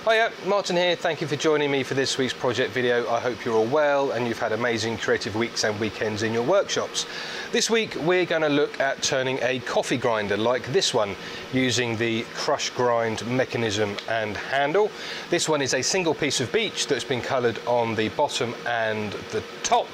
Hiya, Martin here. Thank you for joining me for this week's project video. I hope you're all well and you've had amazing creative weeks and weekends in your workshops. This week we're going to look at turning a coffee grinder like this one using the CrushGrind mechanism and handle. This one is a single piece of beech that's been coloured on the bottom and the top,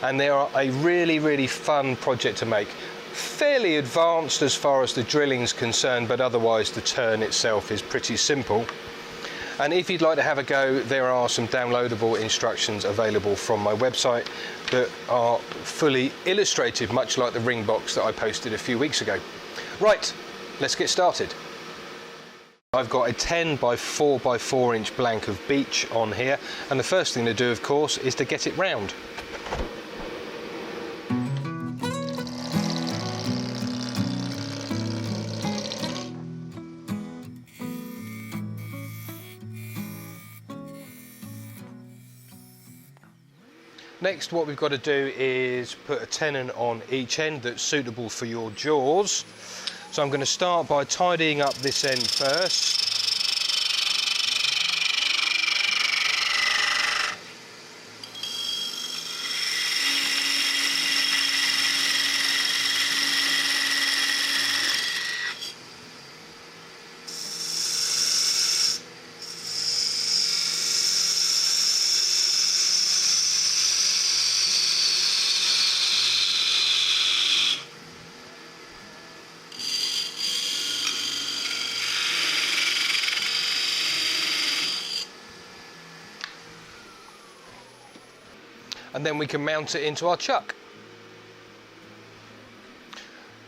and they are a really fun project to make. Fairly advanced as far as the drilling is concerned, but otherwise the turn itself is pretty simple. And if you'd like to have a go, there are some downloadable instructions available from my website that are fully illustrated, much like the ring box that I posted a few weeks ago. Right, let's get started. I've got a 10 by 4 by 4 inch blank of beech on here, and the first thing to do, of course, is to get it round. Next, what we've got to do is put a tenon on each end that's suitable for your jaws. So I'm going to start by tidying up this end first. And then we can mount it into our chuck.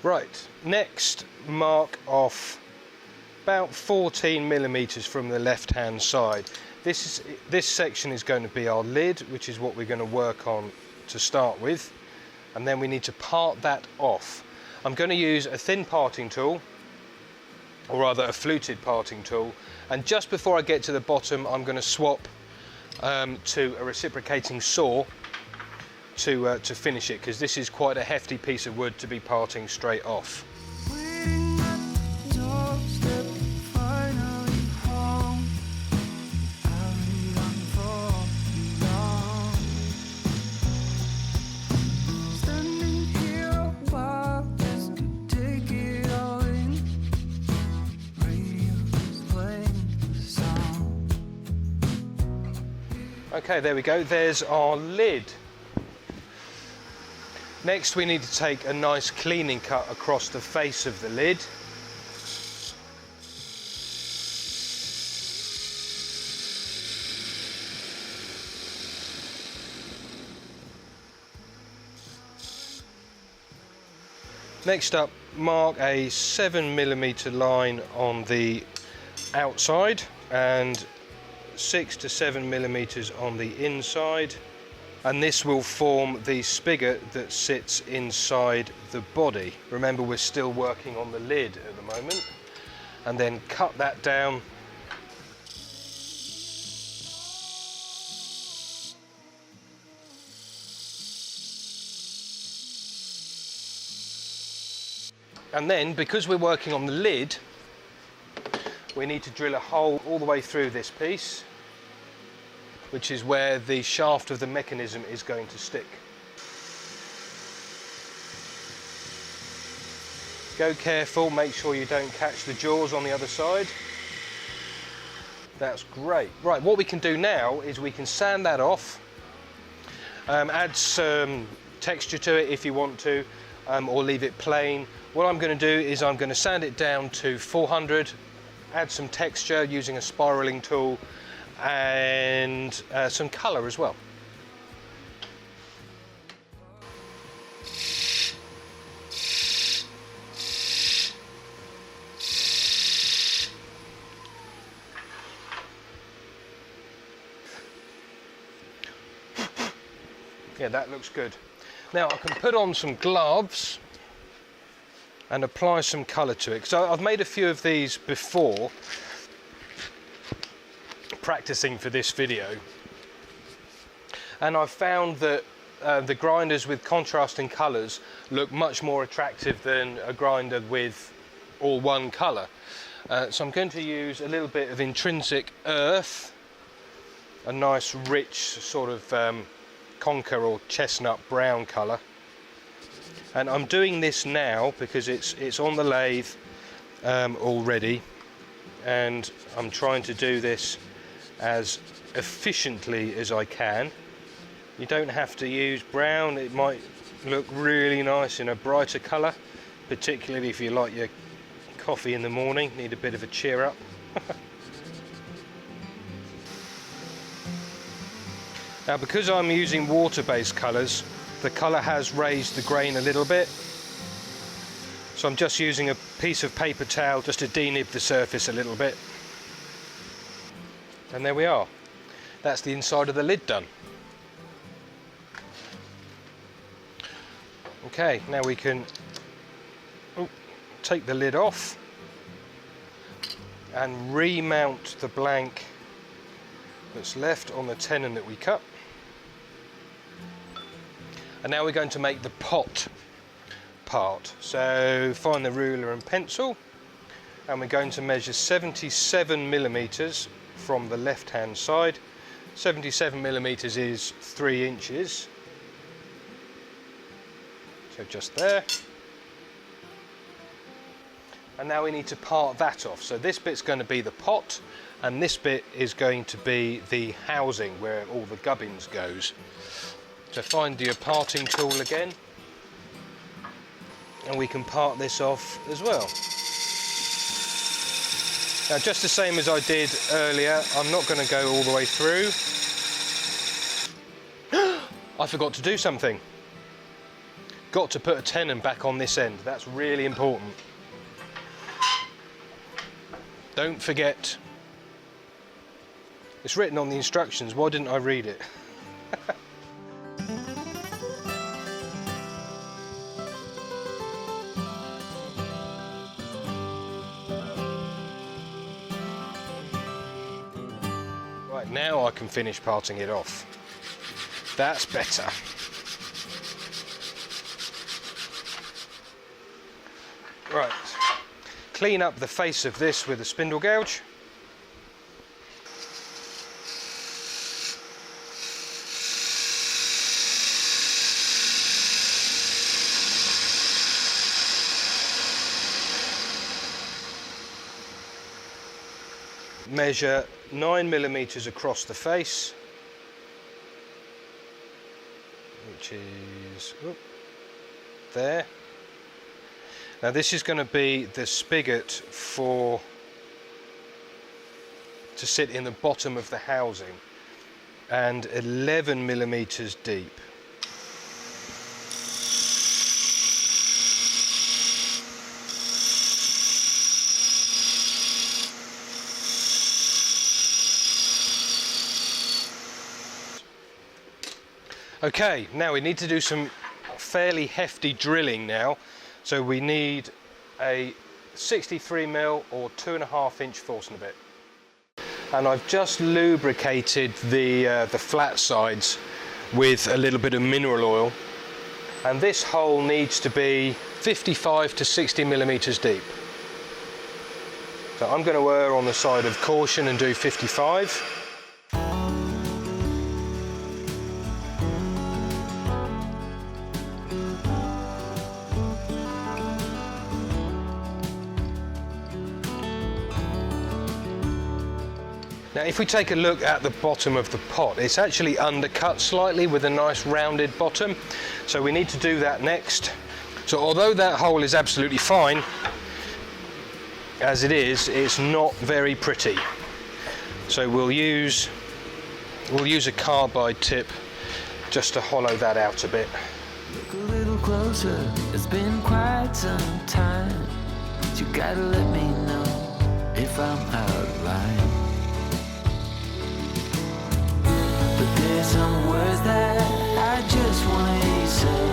Right, next mark off about 14 millimeters from the left hand side. This section is going to be our lid, which is what we're going to work on to start with, and then we need to part that off. I'm going to use a thin parting tool, or rather a fluted parting tool, and just before I get to the bottom I'm going to swap to a reciprocating saw to finish it, because this is quite a hefty piece of wood to be parting straight off. Okay, there we go, there's our lid. Next we need to take a nice cleaning cut across the face of the lid. Next up, mark a 7mm line on the outside and 6 to 7mm on the inside. And this will form the spigot that sits inside the body. Remember, we're still working on the lid at the moment. And then cut that down. And then, because we're working on the lid, we need to drill a hole all the way through this piece, which is where the shaft of the mechanism is going to stick. Go careful, make sure you don't catch the jaws on the other side. That's great. Right, what we can do now is we can sand that off, add some texture to it if you want to, or leave it plain. What I'm going to do is I'm going to sand it down to 400, add some texture using a spiraling tool, and some colour as well. Yeah, that looks good. Now I can put on some gloves and apply some colour to it. So I've made a few of these before, practicing for this video, and I've found that the grinders with contrasting colours look much more attractive than a grinder with all one colour. So I'm going to use a little bit of intrinsic earth, a nice rich sort of conker or chestnut brown colour. And I'm doing this now because it's on the lathe already, and I'm trying to do this as efficiently as I can. You don't have to use brown, it might look really nice in a brighter colour, particularly if you like your coffee in the morning, need a bit of a cheer up. Now, because I'm using water-based colours, the colour has raised the grain a little bit, so I'm just using a piece of paper towel just to denib the surface a little bit. And there we are. That's the inside of the lid done. Okay, now we can take the lid off and remount the blank that's left on the tenon that we cut. And now we're going to make the pot part. So find the ruler and pencil, and we're going to measure 77 millimeters from the left hand side. 77 millimeters is 3 inches. So just there. And now we need to part that off. So this bit's going to be the pot, and this bit is going to be the housing where all the gubbins goes. So find your parting tool again, and we can part this off as well. Now, just the same as I did earlier, I'm not going to go all the way through. I forgot to do something. Got to put a tenon back on this end. That's really important. Don't forget. It's written on the instructions. Why didn't I read it? Right, now I can finish parting it off. That's better. Right, clean up the face of this with a spindle gouge. Measure 9 millimeters across the face, which is there. Now this is going to be the spigot to sit in the bottom of the housing, and 11 millimeters deep. Okay, now we need to do some fairly hefty drilling now. So we need a 63mm or 2.5 inch Forstner bit. And I've just lubricated the flat sides with a little bit of mineral oil. And this hole needs to be 55 to 60 millimeters deep. So I'm going to err on the side of caution and do 55. Now, if we take a look at the bottom of the pot, it's actually undercut slightly with a nice rounded bottom. So we need to do that next. So although that hole is absolutely fine, as it is, it's not very pretty. So we'll use a carbide tip just to hollow that out a bit. Look a little closer, it's been quite some time. But you gotta let me know if I'm out of line. But there's some words that I just want to say,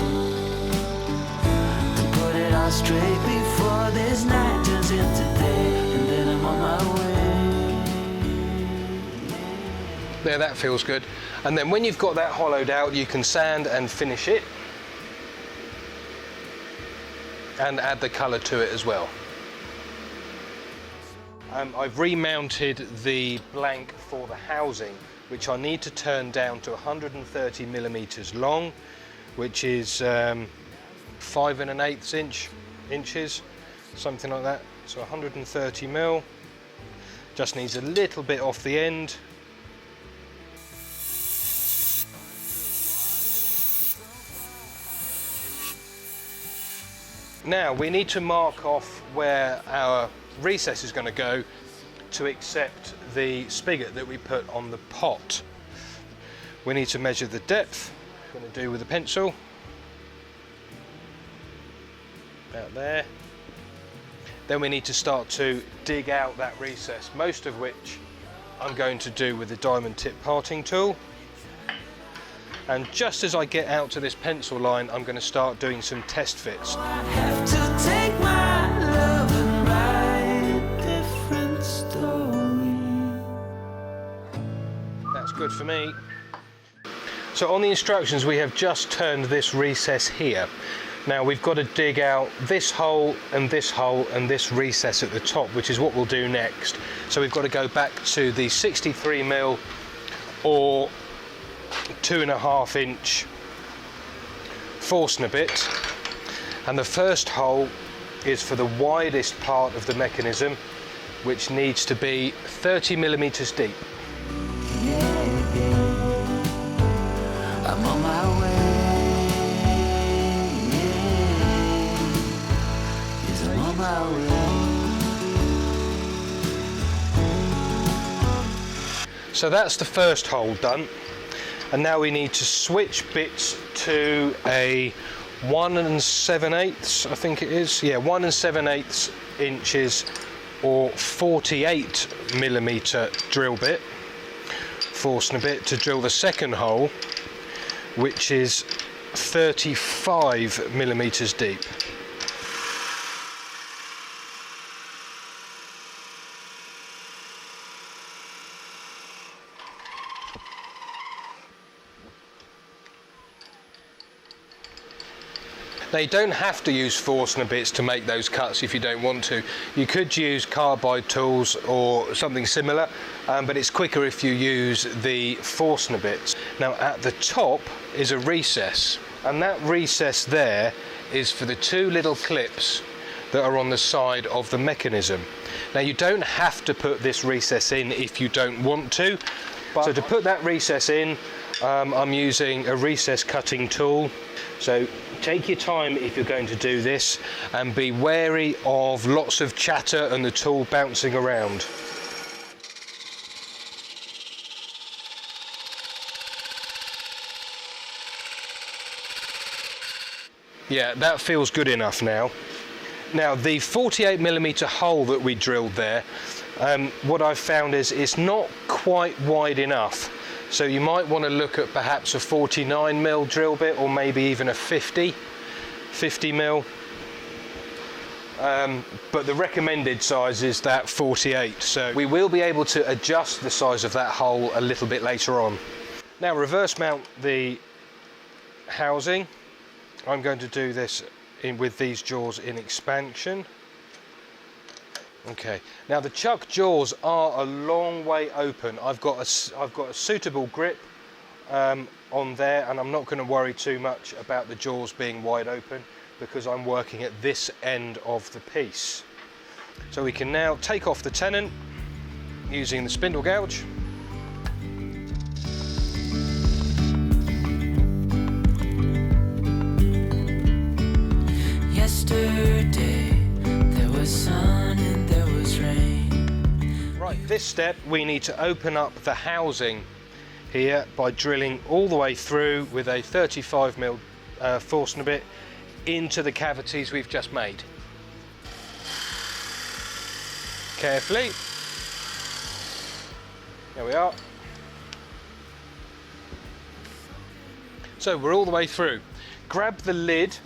to put it all straight before this night turns into day, and then I'm on my way. There, that feels good. And then when you've got that hollowed out, you can sand and finish it and add the colour to it as well. I've remounted the blank for the housing, which I need to turn down to 130 millimeters long, which is 5 1/8 inches, something like that. So 130 mil. Just needs a little bit off the end. Now we need to mark off where our recess is going to go to accept the spigot that we put on the pot. We need to measure the depth. I'm going to do with a pencil. About there. Then we need to start to dig out that recess, most of which I'm going to do with the diamond tip parting tool. And just as I get out to this pencil line, I'm going to start doing some test fits. I have to take my love and write a different story. That's good for me. So on the instructions, we have just turned this recess here. Now we've got to dig out this hole and this hole and this recess at the top, which is what we'll do next. So we've got to go back to the 63 mil or 2.5 inch Forstner bit, and the first hole is for the widest part of the mechanism, which needs to be 30 millimeters deep. I'm on my way. Yes, I'm on my way. So that's the first hole done. And now we need to switch bits to a 1 7/8, I think it is. Yeah, 1 7/8 inches or 48 millimeter drill bit, Forstner bit, to drill the second hole, which is 35 millimeters deep. Now you don't have to use Forstner bits to make those cuts if you don't want to. You could use carbide tools or something similar, but it's quicker if you use the Forstner bits. Now at the top is a recess, and that recess there is for the two little clips that are on the side of the mechanism. Now you don't have to put this recess in if you don't want to. So to put that recess in, I'm using a recess cutting tool. So take your time if you're going to do this, and be wary of lots of chatter and the tool bouncing around. Yeah, that feels good enough now. Now the 48 millimeter hole that we drilled there, what I've found is it's not quite wide enough. So you might want to look at perhaps a 49 mil drill bit, or maybe even a 50 mil. But the recommended size is that 48. So we will be able to adjust the size of that hole a little bit later on. Now reverse mount the housing. I'm going to do this with these jaws in expansion. Okay, now the chuck jaws are a long way open. I've got a suitable grip on there, and I'm not going to worry too much about the jaws being wide open because I'm working at this end of the piece. So we can now take off the tenon using the spindle gouge. Yesterday there was sun and there was rain. Right, this step we need to open up the housing here by drilling all the way through with a 35 mil Forstner bit into the cavities we've just made. Carefully. There we are. So we're all the way through. Grab the lid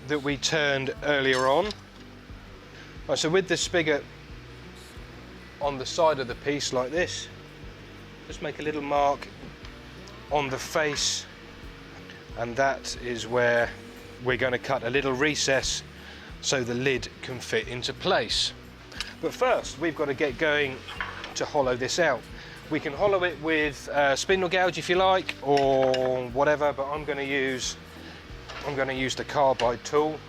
that we turned earlier on. Right, so with the spigot on the side of the piece like this, just make a little mark on the face, and that is where we're going to cut a little recess so the lid can fit into place. But first, we've got to get going to hollow this out. We can hollow it with spindle gouge if you like, or whatever, but I'm going to use the carbide tool.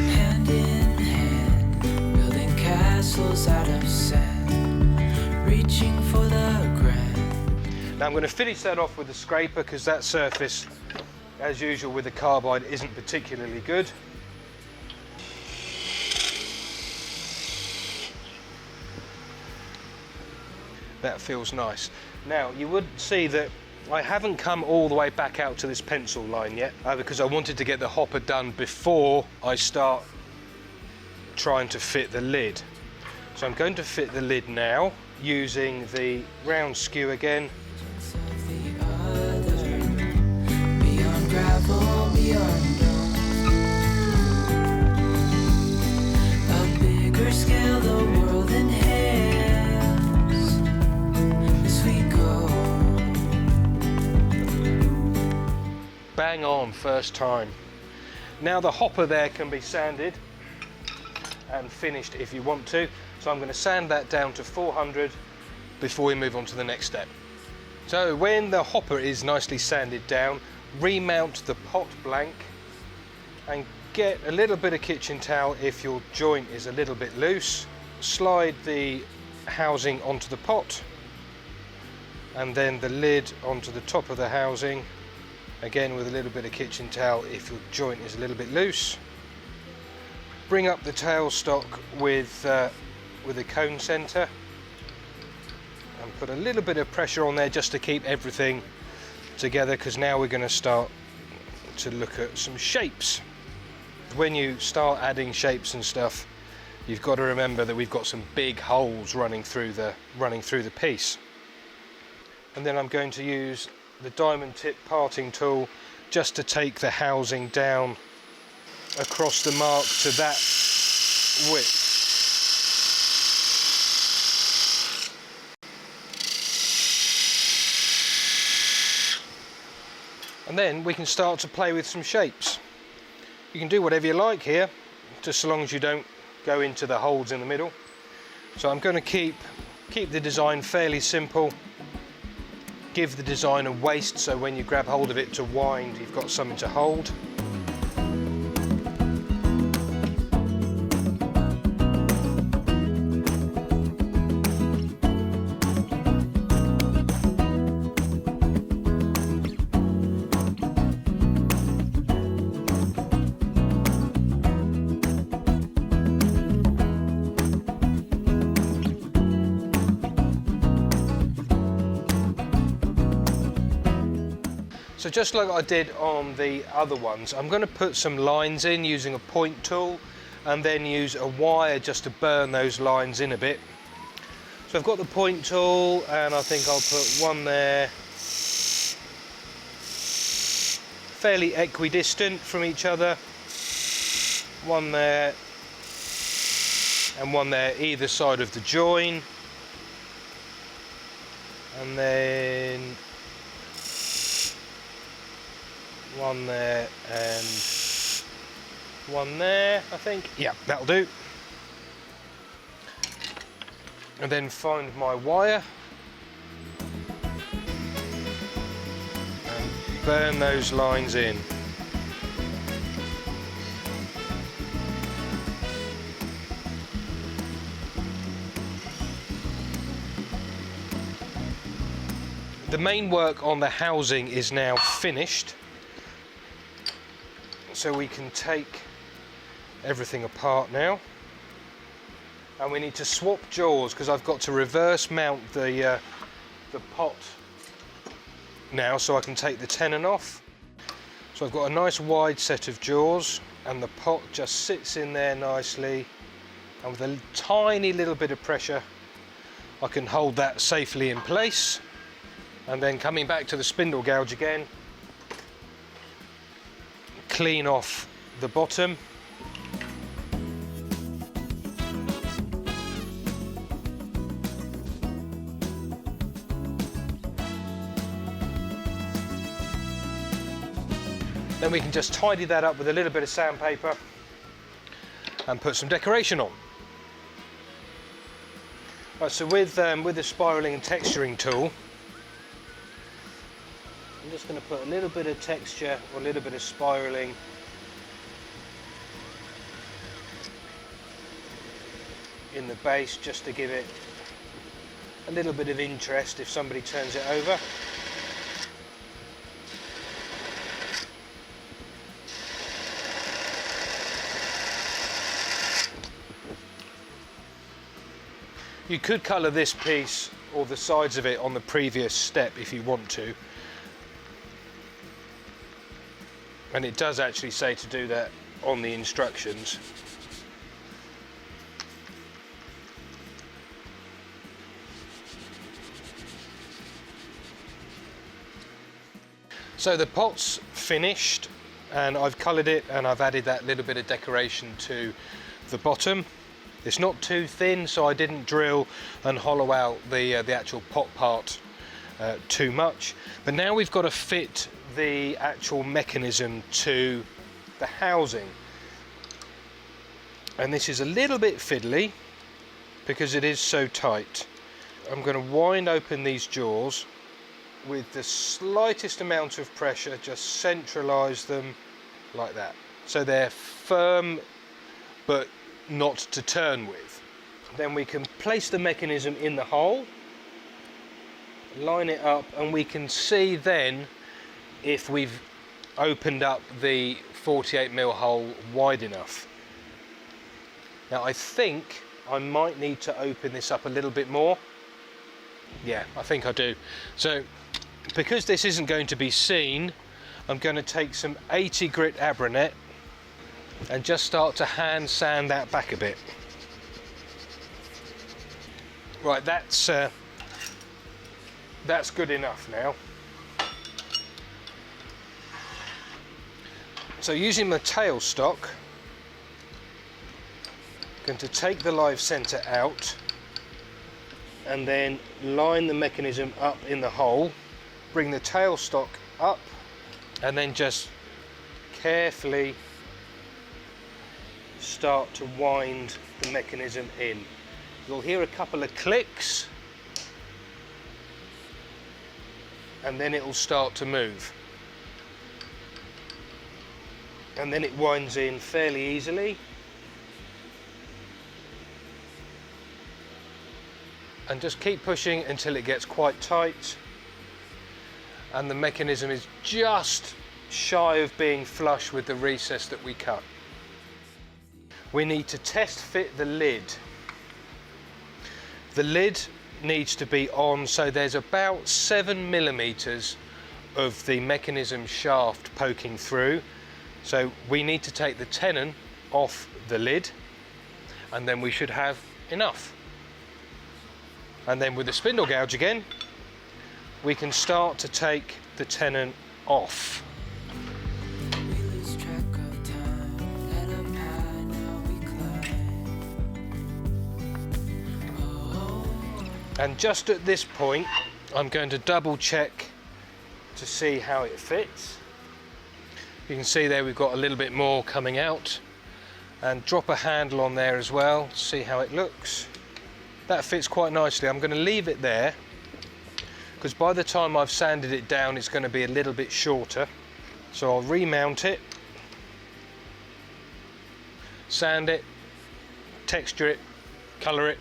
Hand in hand, building castles out of sand, reaching for the ground. Now I'm going to finish that off with a scraper because that surface, as usual with the carbide, isn't particularly good. That feels nice. Now you would see that I haven't come all the way back out to this pencil line yet because I wanted to get the hopper done before I start trying to fit the lid. So I'm going to fit the lid now using the Round Skew again. Beyond gravel, beyond a bigger scale, the world inhales as we go. Bang on, first time. Now the hopper there can be sanded and finished if you want to. So I'm going to sand that down to 400 before we move on to the next step. So when the hopper is nicely sanded down, remount the pot blank and get a little bit of kitchen towel if your joint is a little bit loose. Slide the housing onto the pot and then the lid onto the top of the housing, again with a little bit of kitchen towel if your joint is a little bit loose. Bring up the tailstock with a cone centre and put a little bit of pressure on there just to keep everything together, because now we're going to start to look at some shapes. When you start adding shapes and stuff, you've got to remember that we've got some big holes running through the piece. And then I'm going to use the diamond tip parting tool just to take the housing down across the mark to that width. And then we can start to play with some shapes. You can do whatever you like here, just so long as you don't go into the holes in the middle. So I'm going to keep the design fairly simple, give the design a waist so when you grab hold of it to wind, you've got something to hold. So just like I did on the other ones, I'm going to put some lines in using a point tool and then use a wire just to burn those lines in a bit. So I've got the point tool and I think I'll put one there, fairly equidistant from each other, one there and one there either side of the join, and then one there and one there, I think. Yeah, that'll do. And then find my wire and burn those lines in. The main work on the housing is now finished. So we can take everything apart now, and we need to swap jaws because I've got to reverse mount the pot now so I can take the tenon off. So I've got a nice wide set of jaws and the pot just sits in there nicely, and with a tiny little bit of pressure I can hold that safely in place. And then coming back to the spindle gouge again, clean off the bottom. Then we can just tidy that up with a little bit of sandpaper and put some decoration on. Right, so with the Spiraling and Texturing Tool, I'm just going to put a little bit of texture or a little bit of spiraling in the base, just to give it a little bit of interest if somebody turns it over. You could colour this piece or the sides of it on the previous step if you want to. And it does actually say to do that on the instructions. So the pot's finished and I've coloured it and I've added that little bit of decoration to the bottom. It's not too thin, so I didn't drill and hollow out the actual pot part too much. But now we've got to fit the actual mechanism to the housing. And this is a little bit fiddly because it is so tight. I'm going to wind open these jaws with the slightest amount of pressure, just centralise them like that. So they're firm but not to turn with. Then we can place the mechanism in the hole, line it up, and we can see then if we've opened up the 48mm hole wide enough. Now I think I might need to open this up a little bit more. Yeah, I think I do. So because this isn't going to be seen, I'm going to take some 80 grit Abranet and just start to hand sand that back a bit. Right, that's good enough now. So using my tailstock, I'm going to take the live centre out and then line the mechanism up in the hole, bring the tailstock up and then just carefully start to wind the mechanism in. You'll hear a couple of clicks and then it will start to move. And then it winds in fairly easily. And just keep pushing until it gets quite tight and the mechanism is just shy of being flush with the recess that we cut. We need to test fit the lid. The lid needs to be on, so there's about 7mm of the mechanism shaft poking through. So we need to take the tenon off the lid and then we should have enough. And then with the spindle gouge again, we can start to take the tenon off. And just at this point, I'm going to double check to see how it fits. You can see there we've got a little bit more coming out, and drop a handle on there as well, see how it looks. That fits quite nicely. I'm going to leave it there because by the time I've sanded it down it's going to be a little bit shorter. So I'll remount it, sand it, texture it, colour it,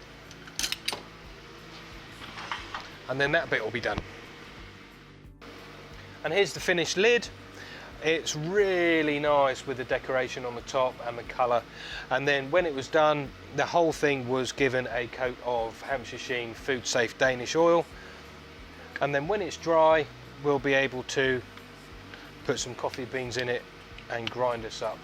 and then that bit will be done. And here's the finished lid. It's really nice with the decoration on the top and the colour. And then when it was done, the whole thing was given a coat of Hampshire Sheen food safe Danish oil. And then when it's dry, we'll be able to put some coffee beans in it and grind us up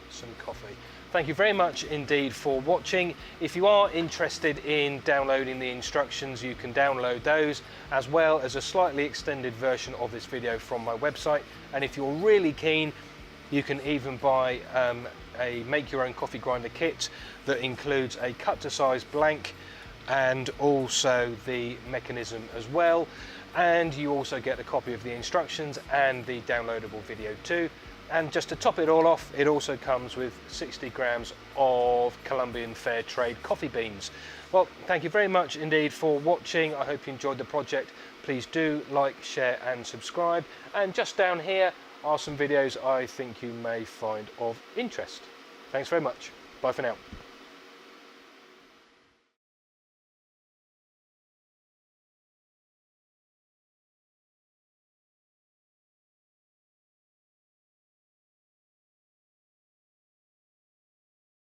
some coffee. Thank you very much indeed for watching. If you are interested in downloading the instructions, you can download those as well as a slightly extended version of this video from my website. And if you're really keen, you can even buy a make your own coffee grinder kit that includes a cut to size blank and also the mechanism as well. And you also get a copy of the instructions and the downloadable video too. And just to top it all off, it also comes with 60 grams of Colombian Fair Trade coffee beans. Well, thank you very much indeed for watching. I hope you enjoyed the project. Please do like, share and subscribe. And just down here are some videos I think you may find of interest. Thanks very much. Bye for now.